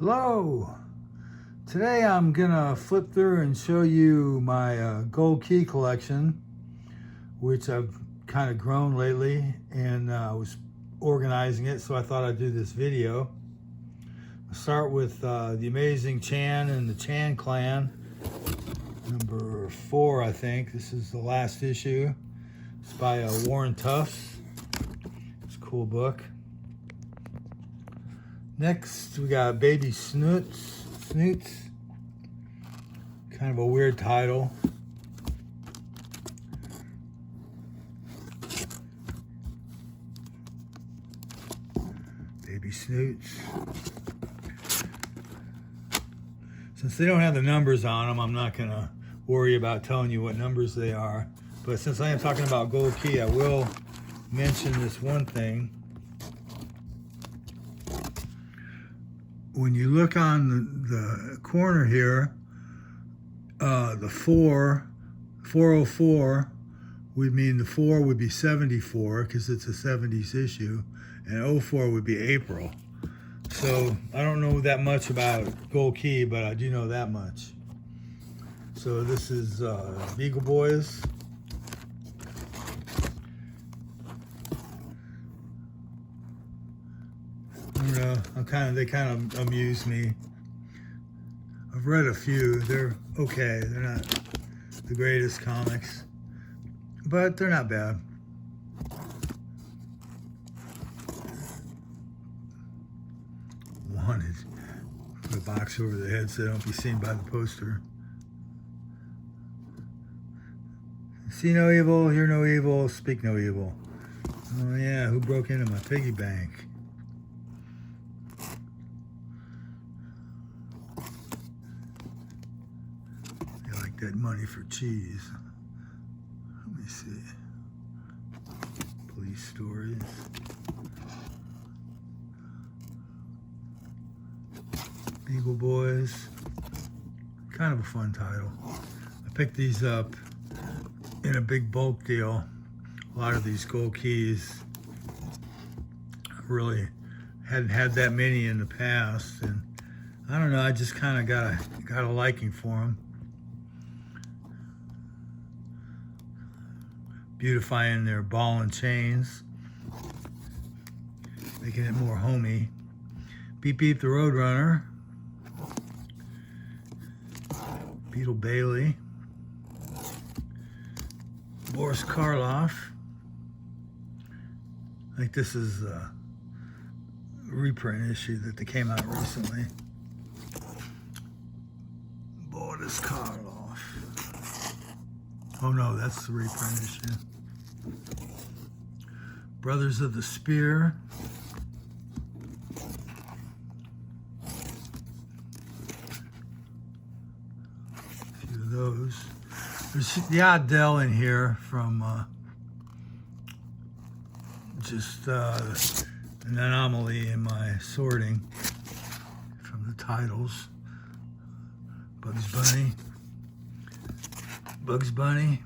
Hello! Today I'm gonna flip through and show you my gold key collection, which I've kind of grown lately, and I was organizing it, so I thought I'd do this video. I'll start with the Amazing Chan and the Chan Clan, number 4, I think. This is the last issue. It's by Warren Tufts. It's a cool book. Next, we got Baby Snoots. Kind of a weird title. Baby Snoots. Since they don't have the numbers on them, I'm not going to worry about telling you what numbers they are. But since I am talking about gold key, I will mention this one thing. When you look on the corner here, the 404 would mean the 4 would be 74 because it's a 70s issue, and 04 would be April. So I don't know that much about gold key, but I do know that much. So this is Beagle Boys. I don't know, they kind of amuse me. I've read a few. They're okay. They're not the greatest comics, but they're not bad. Wanted. Put a box over the head so they don't be seen by the poster. See no evil, hear no evil, speak no evil. Oh yeah, who broke into my piggy bank? That money for cheese. Let me see. Police stories. Beagle Boys. Kind of a fun title. I picked these up in a big bulk deal. A lot of these gold keys. I really hadn't had that many in the past, and I don't know, I just kind of got a liking for them. Beautifying their ball and chains, making it more homey. Beep Beep the Roadrunner, Beetle Bailey, Boris Karloff. I think this is a reprint issue that they came out recently. Boris Karloff. Oh no, that's the reprint issue. Brothers of the Spear. A few of those. There's the odd Dell in here from just an anomaly in my sorting from the titles. Bugs Bunny. Bugs Bunny.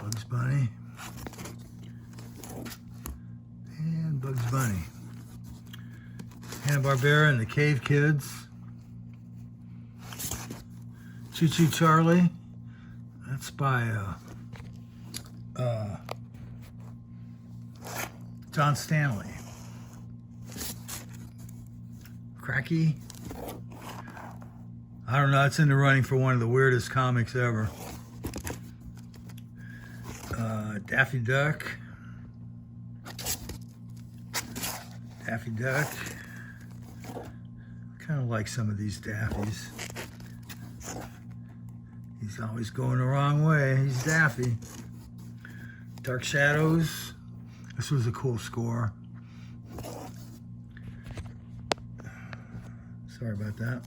Bugs Bunny. And Bugs Bunny. Hanna-Barbera and the Cave Kids. Choo Choo Charlie. That's by John Stanley. Cracky. I don't know, it's in the running for one of the weirdest comics ever. Daffy Duck. Daffy Duck. Kind of like some of these Daffies. He's always going the wrong way. He's Daffy. Dark Shadows. This was a cool score. Sorry about that.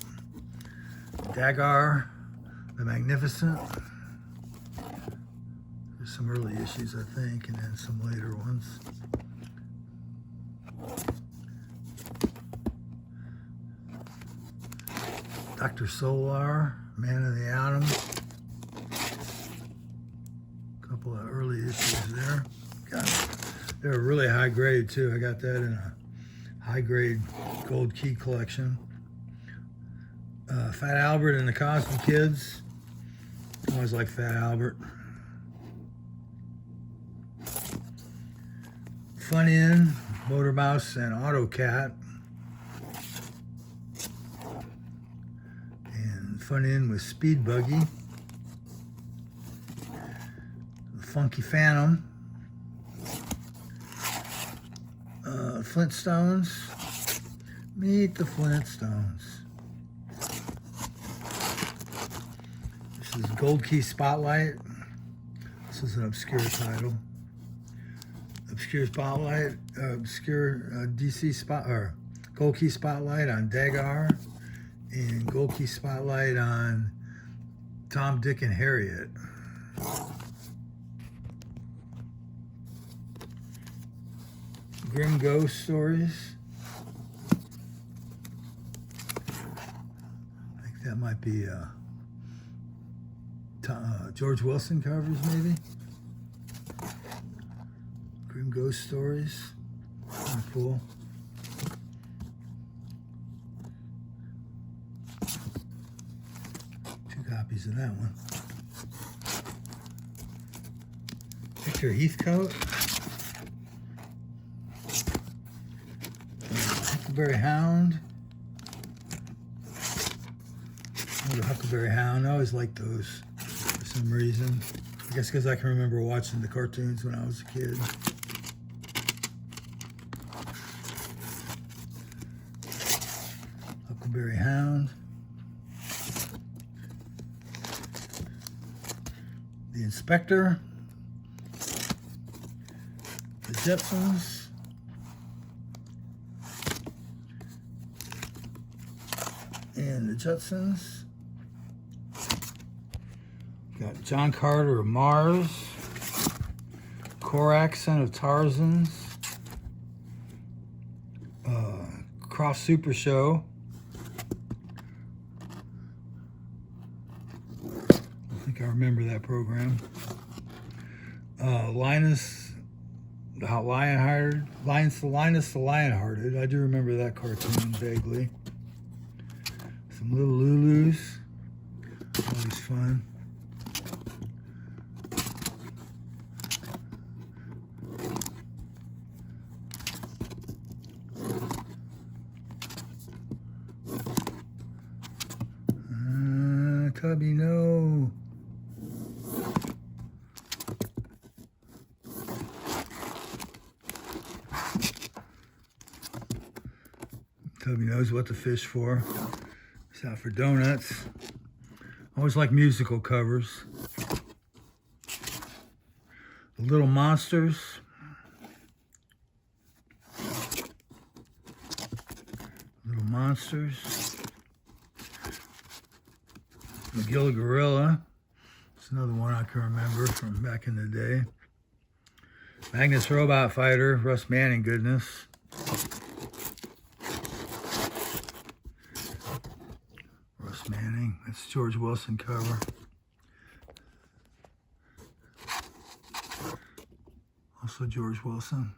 Dagar the Magnificent. There's some early issues, I think, and then some later ones. Dr. Solar, Man of the Atom. A couple of early issues there. They're really high grade too. I got that in a high-grade gold key collection. Fat Albert and the Cosby Kids. Always like Fat Albert. Fun In, Motor Mouse, and AutoCat. And Fun In with Speed Buggy. The Funky Phantom. Flintstones. Meet the Flintstones. This is Gold Key Spotlight. This is an obscure title. Obscure Spotlight, obscure DC spot or Gold Key Spotlight on Dagar, and Gold Key Spotlight on Tom, Dick, and Harriet. Grim Ghost Stories. I think that might be George Wilson covers, maybe. Grim Ghost Stories. Kind of cool. Two copies of that one. Victor Heathcote. Huckleberry Hound. Oh, the Huckleberry Hound. I always liked those for some reason. I guess because I can remember watching the cartoons when I was a kid. Huckleberry Hound. The Inspector. The Jetsons. And the Jetsons. Got John Carter of Mars. Korak, Son of Tarzans. Cross Super Show. I think I remember that program. Linus the Lionhearted. I do remember that cartoon vaguely. Some Little Lulus. Always fun. Cubby, no. Cubby knows what to fish for. It's out for donuts. Always like musical covers. The Little Monsters. Little Monsters. Magilla Gorilla. It's another one I can remember from back in the day. Magnus Robot Fighter. Russ Manning goodness. Russ Manning. That's George Wilson cover. Also George Wilson.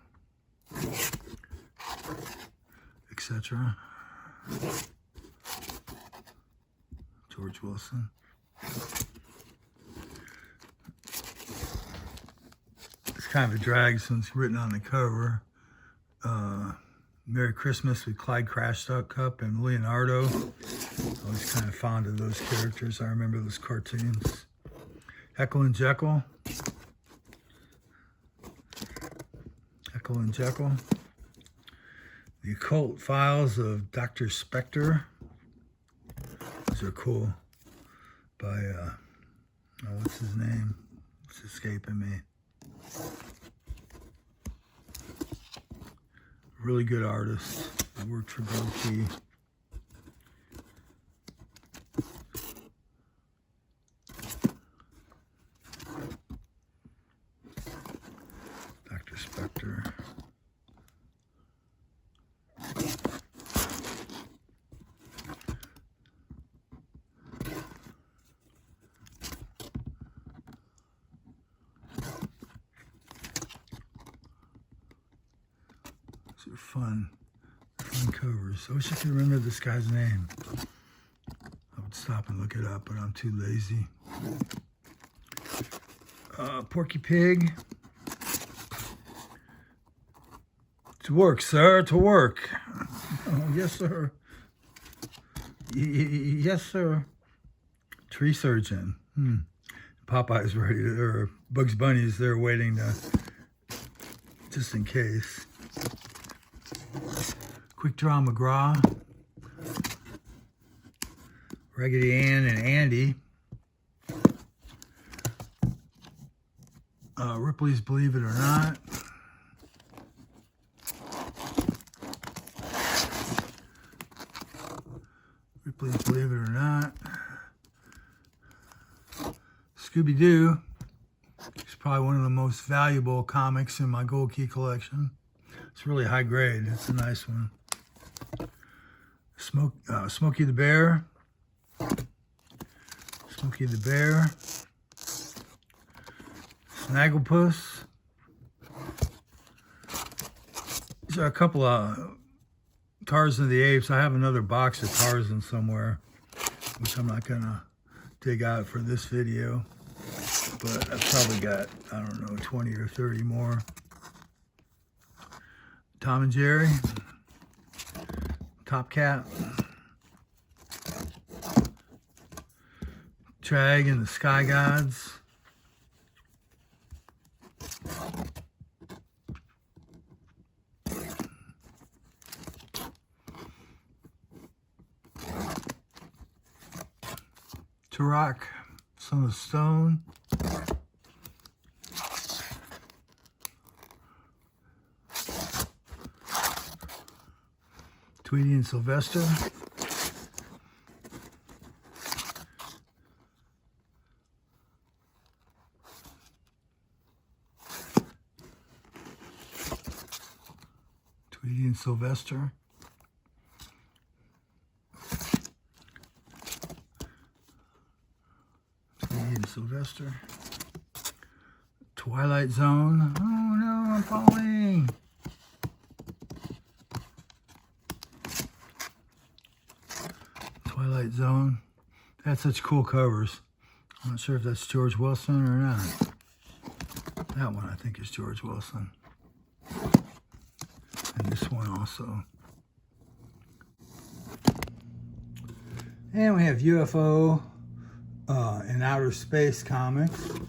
Etc. George Wilson. It's kind of a drag since it's written on the cover. Merry Christmas with Clyde Crashcup and Leonardo. I was kind of fond of those characters. I remember those cartoons. Heckle and Jekyll. Heckle and Jekyll. The Occult Files of Dr. Spectre. Those are cool. By, oh, what's his name? It's escaping me. Really good artist. He worked for Gold Key. Dr. Spectre. These are fun. Fun covers. I wish I could remember this guy's name. I would stop and look it up, but I'm too lazy. Porky Pig. To work, sir, to work. Oh, yes, sir. Yes, sir. Tree surgeon. Popeye's ready to, or Bugs Bunny's there waiting to, just in case. Quick Draw McGraw. Raggedy Ann and Andy. Ripley's Believe It or Not. Ripley's Believe It or Not. Scooby-Doo. It's probably one of the most valuable comics in my Gold Key collection. It's really high grade. It's a nice one. Smokey the Bear. Smokey the Bear. Snagglepuss. These are a couple of Tarzan of the Apes. I have another box of Tarzan somewhere, which I'm not gonna dig out for this video, but I've probably got, I don't know, 20 or 30 more. Tom and Jerry. Top Cat. Trag and the Sky Gods. Turok, Son of Stone. Tweety and Sylvester. Tweety and Sylvester. Tweety and Sylvester. Twilight Zone. Oh no, I'm falling. Twilight Zone. They had such cool covers. I'm not sure if that's George Wilson or not. That one I think is George Wilson. And this one also. And we have UFO and Outer Space comics. I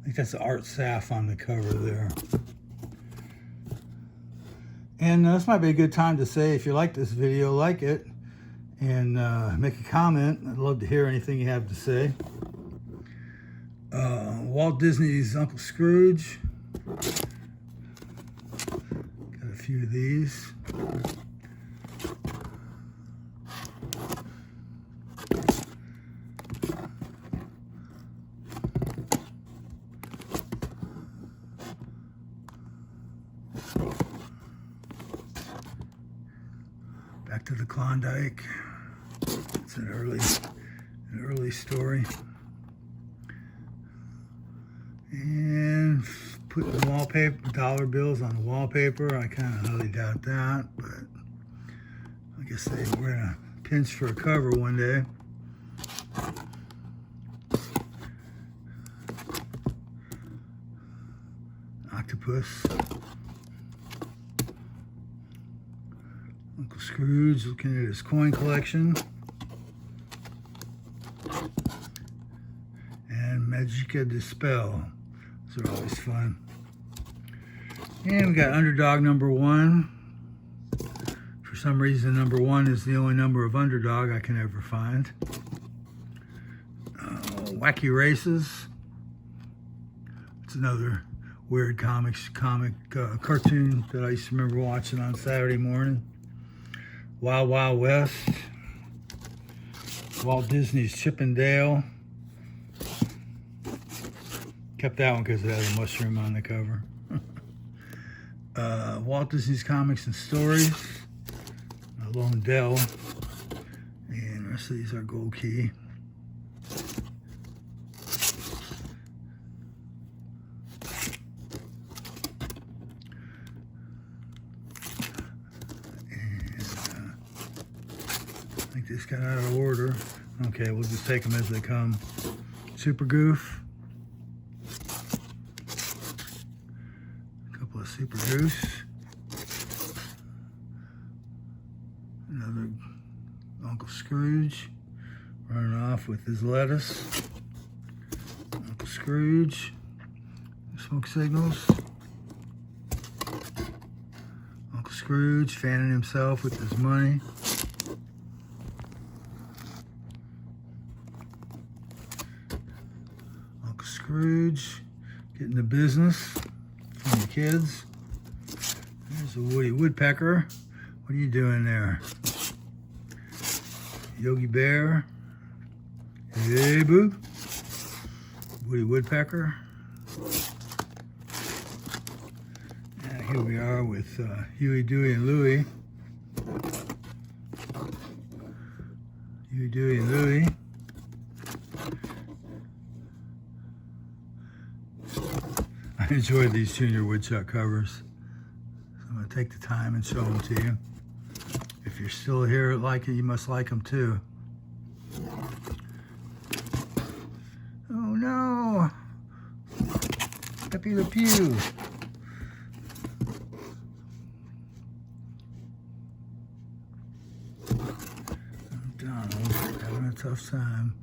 think that's Art Saf on the cover there. And this might be a good time to say, if you like this video, like it and make a comment. I'd love to hear anything you have to say. Walt Disney's Uncle Scrooge. Got a few of these. Back to the Klondike. It's an early story. And putting wallpaper, dollar bills on the wallpaper. I kind of highly doubt that, but I guess they were in a pinch for a cover one day. Octopus. Uncle Scrooge looking at his coin collection. And Magica Dispel. Those are always fun. And we got Underdog #1. For some reason, #1 is the only number of Underdog I can ever find. Wacky Races. It's another weird cartoon that I used to remember watching on Saturday morning. Wild Wild West. Walt Disney's Chip and Dale. Kept that one because it had a mushroom on the cover. Walt Disney's Comics and Stories. Lone Dell. And the rest of these are Gold Key. think this got out of order. Okay, we'll just take them as they come. Super Goof. A couple of Super Goose. Another Uncle Scrooge running off with his lettuce. Uncle Scrooge. Smoke signals. Uncle Scrooge fanning himself with his money. Uncle Scrooge getting the business from the kids. There's a Woody Woodpecker. What are you doing there? Yogi Bear. Hey, boo. Woody Woodpecker. And here we are with Huey, Dewey, and Louie. Huey, Dewey, and Louie. I enjoy these Junior Woodchuck covers. So I'm going to take the time and show them to you. If you're still here like it, you must like them too. Oh no! Pepe Le Pew! Donald having a tough time.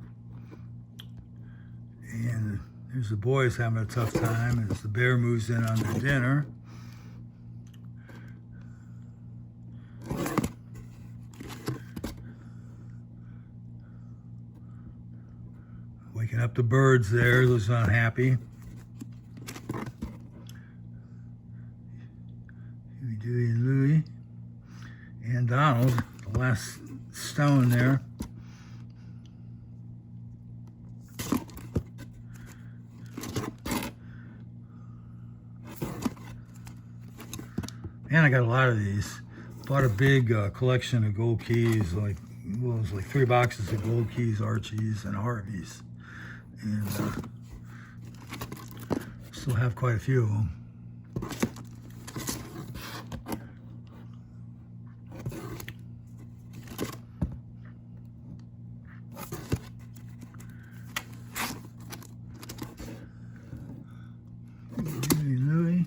And there's the boys having a tough time as the bear moves in on their dinner. Waking up the birds there, those unhappy. Huey, Dewey, and Louie. And Donald, the last stone there. And I got a lot of these. Bought a big collection of gold keys, like, well, it was like 3 boxes of gold keys, Archies, and Harveys. And still have quite a few of them. Louie.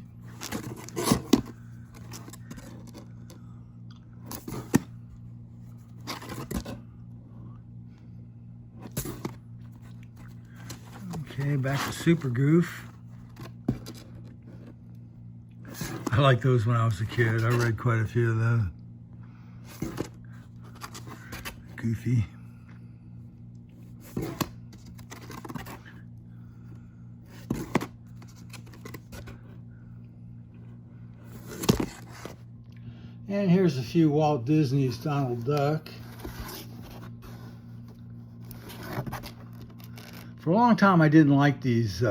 Okay, back to Super Goof. I liked those when I was a kid. I read quite a few of those. Goofy. And here's a few Walt Disney's Donald Duck. For a long time, I didn't like these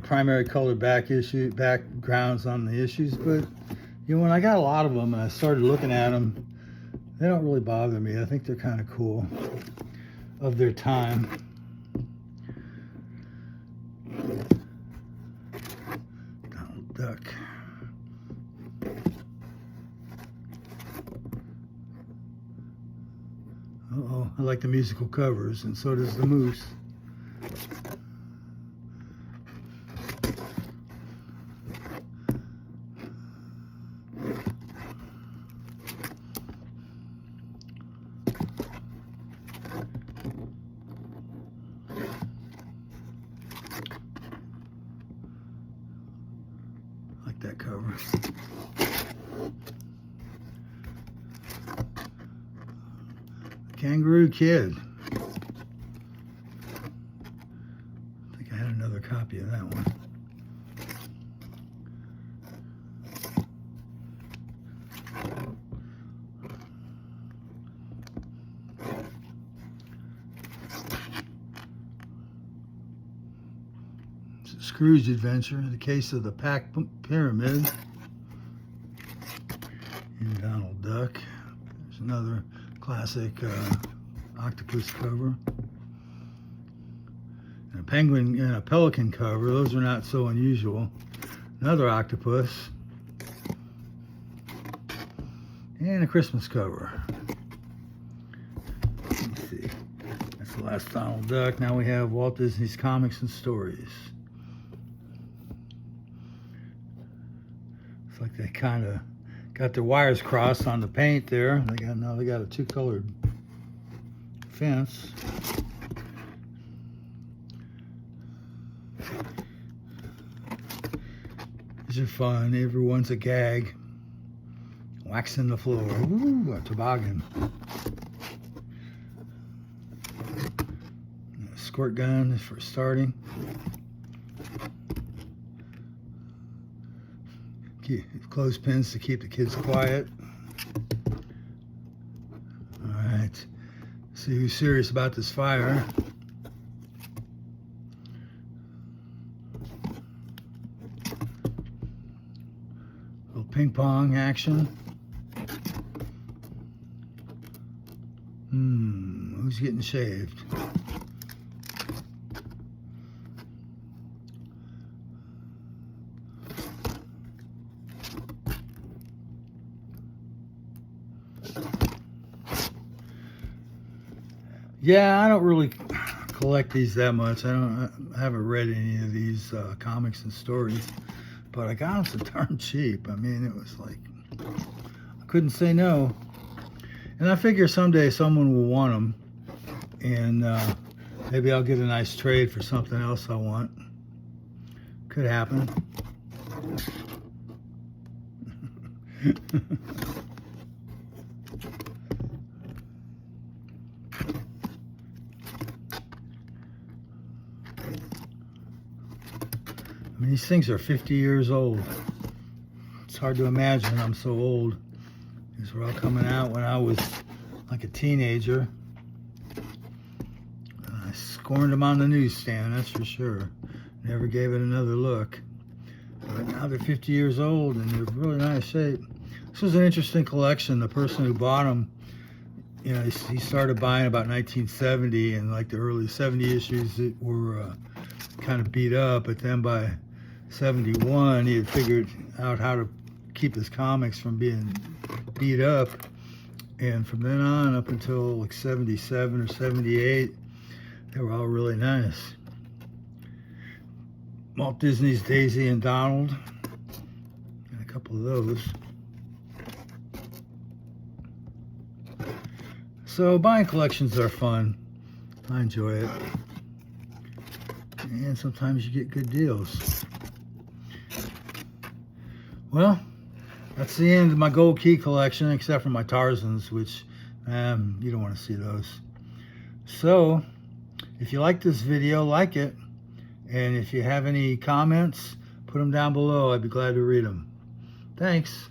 primary color backgrounds on the issues, but when I got a lot of them and I started looking at them, they don't really bother me. I think they're kind of cool of their time. Donald Duck. Uh-oh, I like the musical covers, and so does the Moose. Like that cover. Kangaroo Kid. I think I had another copy of that one. It's a Scrooge Adventure, The Case of the Packed Pyramid. And Donald Duck. There's another classic octopus cover. And a penguin and a pelican cover. Those are not so unusual. Another octopus. And a Christmas cover. see. That's the last Donald Duck. Now we have Walt Disney's Comics and Stories. It's like they kind of got their wires crossed on the paint there. Now they got a two-colored fence. These are fun. Everyone's a gag. Waxing the floor. Ooh, a toboggan. A squirt gun for starting. Clothespins to keep the kids quiet. All right. See who's serious about this fire. Little ping pong action. Who's getting shaved? Yeah, I don't really collect these that much. I haven't read any of these comics and stories, but I got them so darn cheap. I mean, it was like, I couldn't say no. And I figure someday someone will want them, and maybe I'll get a nice trade for something else I want. Could happen. I mean, these things are 50 years old. It's hard to imagine I'm so old. These were all coming out when I was like a teenager. I scorned them on the newsstand, that's for sure. Never gave it another look. But now they're 50 years old and they're really nice shape. This was an interesting collection. The person who bought them, you know, he started buying about 1970, and like the early 70 issues that were kind of beat up, but then by 71 he had figured out how to keep his comics from being beat up, and from then on up until like 77 or 78 they were all really nice. Walt Disney's Daisy and Donald, got a couple of those. So buying collections are fun. I enjoy it, and sometimes you get good deals. Well, that's the end of my gold key collection, except for my Tarzans, which you don't want to see those. So if you like this video, like it, and if you have any comments, put them down below. I'd be glad to read them. Thanks.